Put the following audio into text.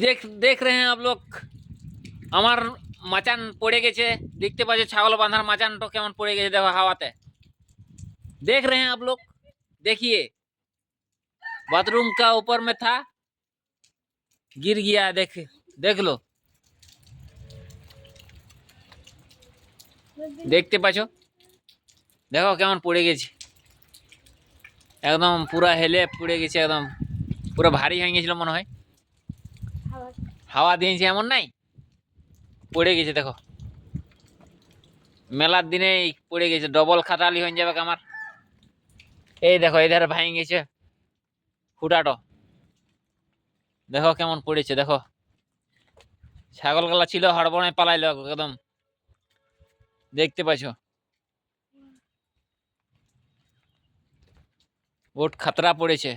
देख रहे हैं आप लोग আমার মাচান পড়ে গেছে। দেখতে পাচ্ছ ছাগল বাঁধার মাচানটা কেমন পড়ে গেছে, দেখো হাওয়াতে। देख रहे हैं आप लोग, देखिए बाथरूम का ऊपर में था, गिर गया। देख लो, দেখতে পাচ্ছ, দেখো কেমন পড়ে গেছে, একদম পুরো হেলে পড়ে গেছে, একদম পুরো ভারী হয়ে গেছিল মনে হয়, হাওয়া দিয়েছে এমন নাই, পড়ে গেছে। দেখো মেলার দিনেই পড়ে গেছে, ডবল খাটালি হয়ে যাবে আমার। এই দেখো এধারে ভাঙে গেছে ফুটাটো, দেখো কেমন পড়েছে। দেখো ছাগল গুলা ছিল হড়বড়ায় পালাইলো একদম, দেখতে পাচ্ছ ওট খাতরা পড়েছে।